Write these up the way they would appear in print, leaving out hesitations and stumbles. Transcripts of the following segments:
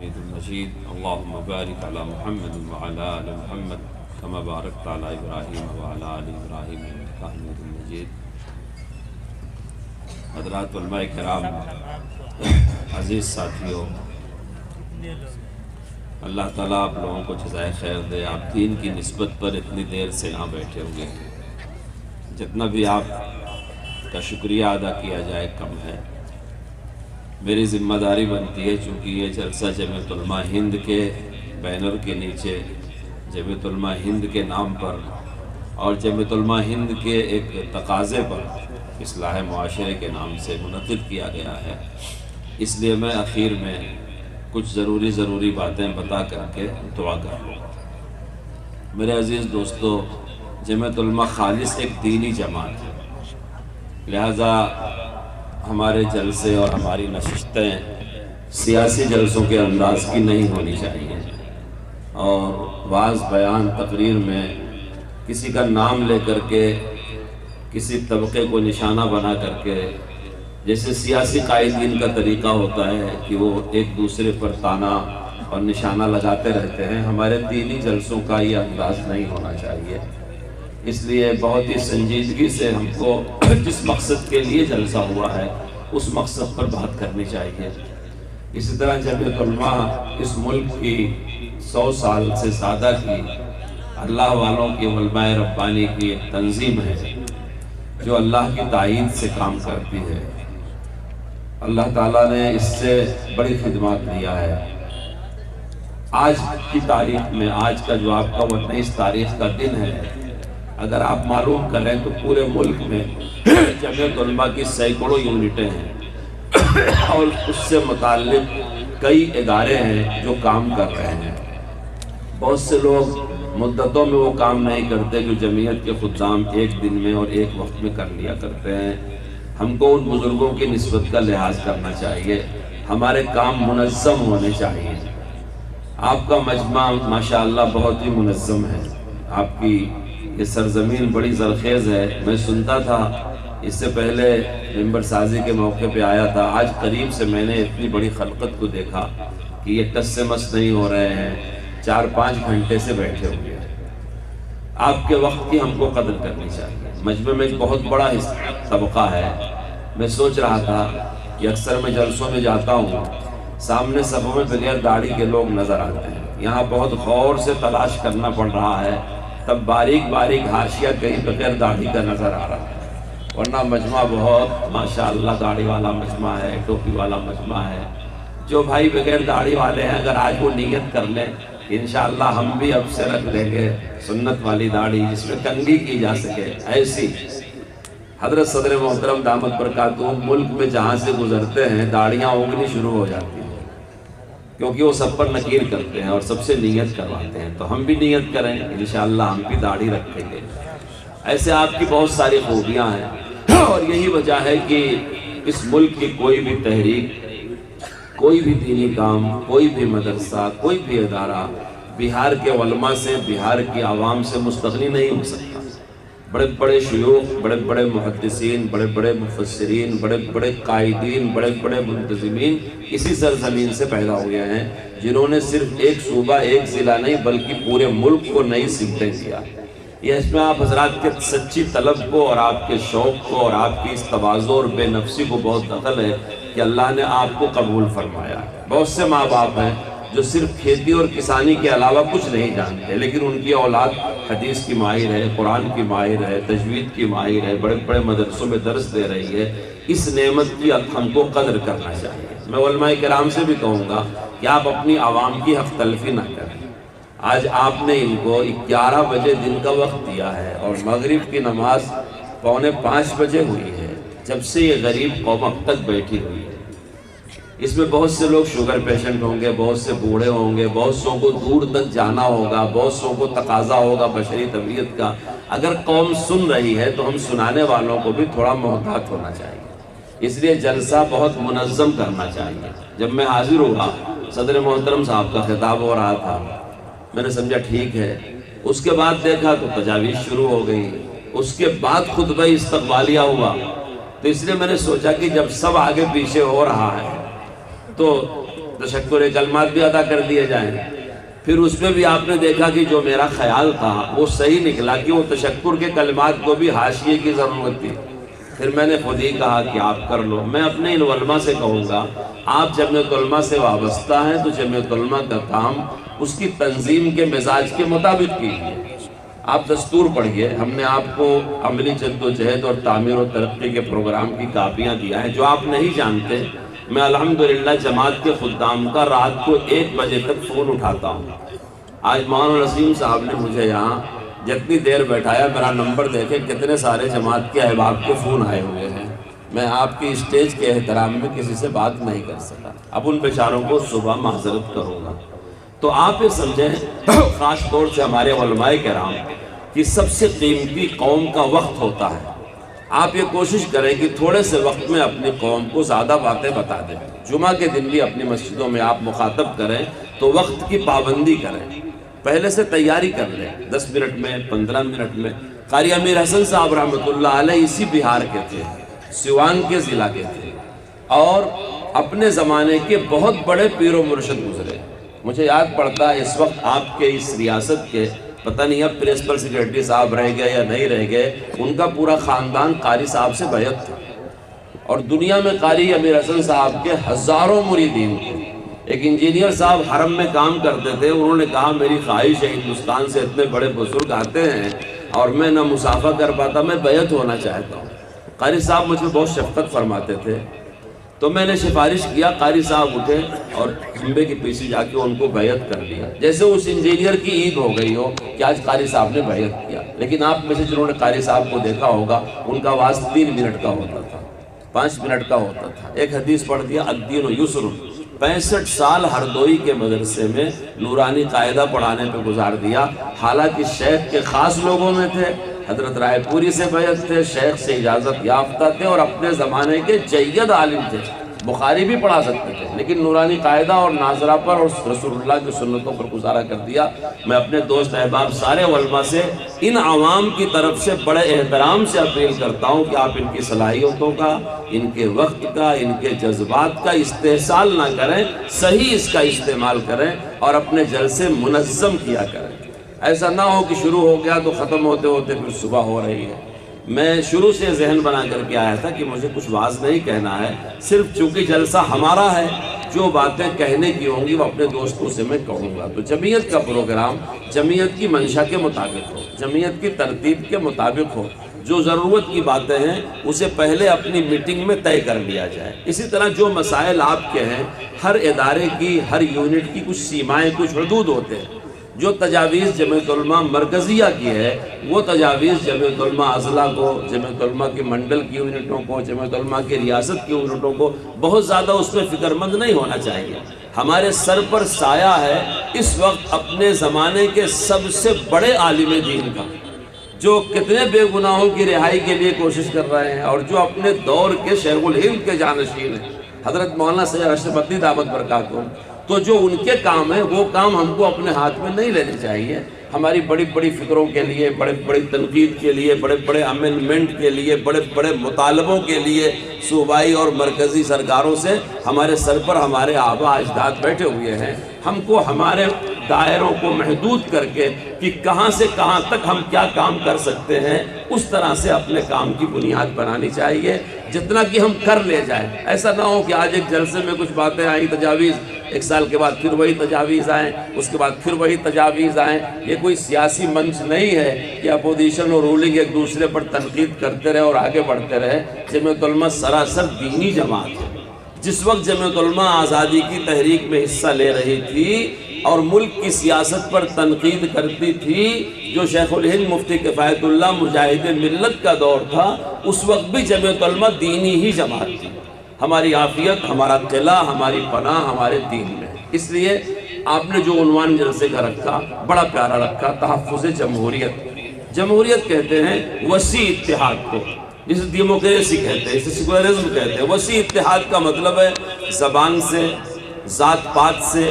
حميد مجيد اللهم بارك على محمد وعلى آل محمد كما باركت على إبراهيم وعلى آل إبراهيم إنك حميد مجيد. حضرات علماء کرام، عزیز ساتھیوں، اللہ تعالیٰ آپ لوگوں کو جزائے خیر دے. آپ دین کی نسبت پر اتنی دیر سے یہاں بیٹھے ہوئے ہیں، جتنا بھی آپ کا شکریہ ادا کیا جائے کم ہے. میری ذمہ داری بنتی ہے، چونکہ یہ جلسہ جمعیت علماء ہند کے بینر کے نیچے جمعیت علماء ہند کے نام پر اور جمعیت علماء ہند کے ایک تقاضے پر اصلاح معاشرے کے نام سے منعقد کیا گیا ہے. اس لیے میں اخیر میں کچھ ضروری باتیں بتا کر کے دعا کر لوں. میرے عزیز دوستو، جمعیت علماء خالص ایک دینی جماعت ہے، لہذا ہمارے جلسے اور ہماری نشستیں سیاسی جلسوں کے انداز کی نہیں ہونی چاہیے، اور وعظ بیان تقریر میں کسی کا نام لے کر کے کسی طبقے کو نشانہ بنا کر کے، جیسے سیاسی قائدین کا طریقہ ہوتا ہے کہ وہ ایک دوسرے پر تانا اور نشانہ لگاتے رہتے ہیں، ہمارے دینی جلسوں کا یہ انداز نہیں ہونا چاہیے. اس لیے بہت ہی سنجیدگی سے ہم کو جس مقصد کے لیے جلسہ ہوا ہے اس مقصد پر بات کرنی چاہیے. اسی طرح جمعیت علماء اس ملک کی 100 سال سے زیادہ کی اللہ والوں کی علماء ربانی کی ایک تنظیم ہے جو اللہ کی تائید سے کام کرتی ہے. اللہ تعالیٰ نے اس سے بڑی خدمات دیا ہے. آج کی تاریخ میں، آج کا جو آپ کا 19 تاریخ کا دن ہے، اگر آپ معلوم کریں تو پورے ملک میں جمعیت علماء کی سینکڑوں یونٹیں ہیں اور اس سے متعلق کئی ادارے ہیں جو کام کر رہے ہیں. بہت سے لوگ مدتوں میں وہ کام نہیں کرتے جو جمعیت کے خدام ایک دن میں اور ایک وقت میں کر لیا کرتے ہیں. ہم کو ان بزرگوں کی نسبت کا لحاظ کرنا چاہیے، ہمارے کام منظم ہونے چاہیے. آپ کا مجمع ماشاءاللہ بہت ہی منظم ہے، آپ کی یہ سرزمین بڑی زرخیز ہے. میں سنتا تھا، اس سے پہلے ممبر سازی کے موقع پہ آیا تھا، آج قریب سے میں نے اتنی بڑی خلقت کو دیکھا کہ یہ ٹس سے مس نہیں ہو رہے ہیں، 4-5 گھنٹے سے بیٹھے ہوئے ہیں. آپ کے وقت کی ہم کو قدر کرنی چاہیے. مجمع میں ایک بہت بڑا طبقہ ہے. میں سوچ رہا تھا کہ اکثر میں جلسوں میں جاتا ہوں، سامنے صفوں میں بغیر داڑھی کے لوگ نظر آتے ہیں. یہاں بہت غور سے تلاش کرنا پڑ رہا ہے، تب باریک حاشیہ کہیں بغیر داڑھی کا نظر آ رہا ہے. ورنہ مجمع بہت ماشاءاللہ داڑھی والا مجمع ہے، ٹوپی والا مجمع ہے. جو بھائی بغیر داڑھی والے ہیں، اگر آج وہ نیت کر لیں، انشاءاللہ ہم بھی اب سے رکھ لیں گے سنت والی داڑھی جس میں کنگھی کی جا سکے. ایسی حضرت صدر محترم دامت برکاتہ ملک میں جہاں سے گزرتے ہیں داڑیاں اگنی شروع ہو جاتی ہیں، کیونکہ وہ سب پر نکیر کرتے ہیں اور سب سے نیت کرواتے ہیں. تو ہم بھی نیت کریں، انشاءاللہ ہم بھی داڑھی رکھیں گے. ایسے آپ کی بہت ساری خوبیاں ہیں، اور یہی وجہ ہے کہ اس ملک کی کوئی بھی تحریک، کوئی بھی دینی کام، کوئی بھی مدرسہ، کوئی بھی ادارہ بہار کے علماء سے، بہار کی عوام سے مستغنی نہیں ہو سکتا. بڑے بڑے شیوخ، بڑے بڑے محدثین، بڑے بڑے مفسرین، بڑے بڑے قائدین، بڑے بڑے منتظمین اسی سرزمین سے پیدا ہوئے ہیں، جنہوں نے صرف ایک صوبہ، ایک ضلع نہیں بلکہ پورے ملک کو نئی سمتیں دیا. یہ اس میں آپ حضرات کے سچی طلب کو اور آپ کے شوق کو اور آپ کی اس تواضع اور بے نفسی کو بہت دخل ہے کہ اللہ نے آپ کو قبول فرمایا. بہت سے ماں باپ ہیں جو صرف کھیتی اور کسانی کے علاوہ کچھ نہیں جانتے، لیکن ان کی اولاد حدیث کی ماہر ہے، قرآن کی ماہر ہے، تجوید کی ماہر ہے، بڑے بڑے مدرسوں میں درس دے رہی ہے. اس نعمت کی ہم کو قدر کرنا چاہیے. میں علماء کرام سے بھی کہوں گا کہ آپ اپنی عوام کی حق تلفی نہ کریں. آج آپ نے ان کو 11 بجے دن کا وقت دیا ہے اور مغرب کی نماز 4:45 بجے ہوئی ہے، جب سے یہ غریب قوم اب تک بیٹھی ہوئی ہے. اس میں بہت سے لوگ شوگر پیشنٹ ہوں گے، بہت سے بوڑھے ہوں گے، بہت سو کو دور تک جانا ہوگا، بہت سو کو تقاضا ہوگا بشری طبیعت کا. اگر قوم سن رہی ہے تو ہم سنانے والوں کو بھی تھوڑا محتاط ہونا چاہیے. اس لیے جلسہ بہت منظم کرنا چاہیے. جب میں حاضر ہوا، صدر محترم صاحب کا خطاب ہو رہا تھا، میں نے سمجھا ٹھیک ہے. اس کے بعد دیکھا تو تجاویز شروع ہو گئی. اس کے بعد خطبہ استقبالیہ ہوا. تو اس لیے میں نے سوچا کہ جب سب آگے پیچھے ہو رہا ہے تو تشکر کلمات بھی ادا کر دیے جائیں۔ پھر اس میں بھی آپ نے دیکھا کہ جو میرا خیال تھا وہ صحیح نکلا کہ وہ تشکر کے کلمات کو بھی حاشیے کی ضرورت تھی۔ پھر میں نے خود ہی کہا کہ آپ کر لو۔ میں اپنے ان علماء سے کہوں گا، آپ جمعیت علماء سے وابستہ ہیں تو جمعیت علماء کا کام اس کی تنظیم کے مزاج کے مطابق کیجیے۔ آپ دستور پڑھیے، ہم نے آپ کو عملی جدوجہد اور تعمیر و ترقی کے پروگرام کی کاپیاں دیا ہے۔ جو آپ نہیں جانتے، میں الحمدللہ جماعت کے خدام کا رات کو 1 بجے تک فون اٹھاتا ہوں۔ آج مولانا نسیم صاحب نے مجھے یہاں جتنی دیر بیٹھایا، میرا نمبر دیکھے کتنے سارے جماعت کے احباب کے فون آئے ہوئے ہیں۔ میں آپ کی اسٹیج کے احترام میں کسی سے بات نہیں کر سکا، اب ان بیچاروں کو صبح معذرت کروں گا۔ تو آپ یہ سمجھیں، خاص طور سے ہمارے علماء کرام کہ سب سے قیمتی قوم کا وقت ہوتا ہے۔ آپ یہ کوشش کریں کہ تھوڑے سے وقت میں اپنی قوم کو زیادہ باتیں بتا دیں۔ جمعہ کے دن بھی اپنی مسجدوں میں آپ مخاطب کریں تو وقت کی پابندی کریں، پہلے سے تیاری کر لیں، 10 منٹ میں، 15 منٹ میں۔ قاری امیر حسن صاحب رحمۃ اللہ علیہ اسی بہار کے تھے، سیوان کے ضلع کے تھے، اور اپنے زمانے کے بہت بڑے پیر و مرشد گزرے۔ مجھے یاد پڑتا ہے اس وقت آپ کے اس ریاست کے، پتہ نہیں اب پرنسپل سیکریٹری صاحب رہ گئے یا نہیں رہ گئے، ان کا پورا خاندان قاری صاحب سے بیعت تھا، اور دنیا میں قاری امیر حسن صاحب کے ہزاروں مریدین تھے۔ ایک انجینئر صاحب حرم میں کام کرتے تھے، انہوں نے کہا میری خواہش ہے، ہندوستان سے اتنے بڑے بزرگ آتے ہیں اور میں نہ مسافہ کر پاتا، میں بیعت ہونا چاہتا ہوں۔ قاری صاحب مجھے بہت شفقت فرماتے تھے، تو میں نے سفارش کیا، قاری صاحب اٹھے اور کھمبے کے پیچھے جا کے ان کو بیعت کر لیا، جیسے اس انجینئر کی عید ہو گئی ہو کہ آج قاری صاحب نے بیعت کیا۔ لیکن آپ میں سے جنہوں نے قاری صاحب کو دیکھا ہوگا، ان کا آواز 3 منٹ کا ہوتا تھا، 5 منٹ کا ہوتا تھا۔ ایک حدیث پڑھ دیا، الدین یسر، 65 سال ہردوئی کے مدرسے میں نورانی قاعدہ پڑھانے پہ گزار دیا۔ حالانکہ شیخ کے خاص لوگوں میں تھے، حضرت رائے پوری سے بیعت تھے، شیخ سے اجازت یافتہ تھے، اور اپنے زمانے کے جید عالم تھے، بخاری بھی پڑھا سکتے تھے، لیکن نورانی قاعدہ اور ناظرہ پر اور رسول اللہ کی سنتوں پر گزارا کر دیا۔ میں اپنے دوست احباب سارے علماء سے، ان عوام کی طرف سے بڑے احترام سے اپیل کرتا ہوں کہ آپ ان کی صلاحیتوں کا، ان کے وقت کا، ان کے جذبات کا استحصال نہ کریں، صحیح اس کا استعمال کریں اور اپنے جلسے منظم کیا کریں۔ ایسا نہ ہو کہ شروع ہو گیا تو ختم ہوتے ہوتے پھر صبح ہو رہی ہے۔ میں شروع سے ذہن بنا کر کے آیا تھا کہ مجھے کچھ واز نہیں کہنا ہے، صرف چونکہ جلسہ ہمارا ہے، جو باتیں کہنے کی ہوں گی وہ اپنے دوستوں سے میں کہوں گا۔ تو جمعیت کا پروگرام جمعیت کی منشا کے مطابق ہو، جمعیت کی ترتیب کے مطابق ہو، جو ضرورت کی باتیں ہیں اسے پہلے اپنی میٹنگ میں طے کر لیا جائے۔ اسی طرح جو مسائل آپ کے ہیں، ہر ادارے کی، ہر یونٹ کی کچھ سیمائیں، کچھ حدود ہوتے ہیں۔ جو تجاویز جمعیت علماء مرکزیہ کی ہے، وہ تجاویز جمعیت علماء اضلاع کو، جمعیت علماء کی منڈل کی یونٹوں کو، جمعیت علماء کی ریاست کی یونٹوں کو بہت زیادہ اس میں فکر مند نہیں ہونا چاہیے۔ ہمارے سر پر سایہ ہے اس وقت اپنے زمانے کے سب سے بڑے عالم دین کا، جو کتنے بے گناہوں کی رہائی کے لیے کوشش کر رہے ہیں، اور جو اپنے دور کے شیخ الہند کے جانشین ہیں، حضرت مولانا سید اشرف مدنی دعوت برکاتہ۔ تو جو ان کے کام ہیں وہ کام ہم کو اپنے ہاتھ میں نہیں لینے چاہیے۔ ہماری بڑی بڑی فکروں کے لیے، بڑے بڑی تنقید کے لیے، بڑے بڑے امینڈمنٹ کے لیے، بڑے بڑے مطالبوں کے لیے صوبائی اور مرکزی سرکاروں سے ہمارے سر پر ہمارے آبا اجداد بیٹھے ہوئے ہیں۔ ہم کو ہمارے دائروں کو محدود کر کے کہ کہاں سے کہاں تک ہم کیا کام کر سکتے ہیں، اس طرح سے اپنے کام کی بنیاد بنانی چاہیے، جتنا کہ ہم کر لے جائیں۔ ایسا نہ ہو کہ آج ایک جلسے میں کچھ باتیں آئیں تجاویز، ایک سال کے بعد پھر وہی تجاویز آئیں، اس کے بعد پھر وہی تجاویز آئیں۔ یہ کوئی سیاسی منچ نہیں ہے کہ اپوزیشن اور رولنگ ایک دوسرے پر تنقید کرتے رہے اور آگے بڑھتے رہے۔ جمعیت علماء سراسر دینی جماعت ہے۔ جس وقت جمعیت علماء آزادی کی تحریک میں حصہ لے رہی تھی اور ملک کی سیاست پر تنقید کرتی تھی، جو شیخ الہند مفتی کفایت اللہ مجاہد ملت کا دور تھا، اس وقت بھی جمعیت علماء دینی ہی جماعت تھی۔ ہماری عافیت، ہمارا قلعہ، ہماری پناہ ہمارے دین میں۔ اس لیے آپ نے جو عنوان جلسے کا رکھا بڑا پیارا رکھا، تحفظ جمہوریت۔ جمہوریت کہتے ہیں وسیع اتحاد کو، جسے ڈیموکریسی کہتے ہیں، اسے سیکولرزم کہتے ہیں۔ وسیع اتحاد کا مطلب ہے زبان سے، ذات پات سے،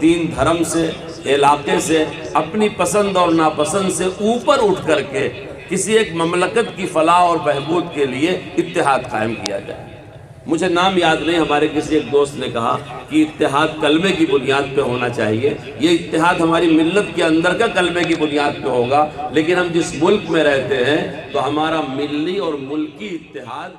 دین دھرم سے، علاقے سے، اپنی پسند اور ناپسند سے اوپر اٹھ کر کے کسی ایک مملکت کی فلاح اور بہبود کے لیے اتحاد قائم کیا جائے۔ مجھے نام یاد نہیں، ہمارے کسی ایک دوست نے کہا کہ اتحاد کلمے کی بنیاد پہ ہونا چاہیے. یہ اتحاد ہماری ملت کے اندر کا کلمے کی بنیاد پہ ہوگا، لیکن ہم جس ملک میں رہتے ہیں تو ہمارا ملی اور ملکی اتحاد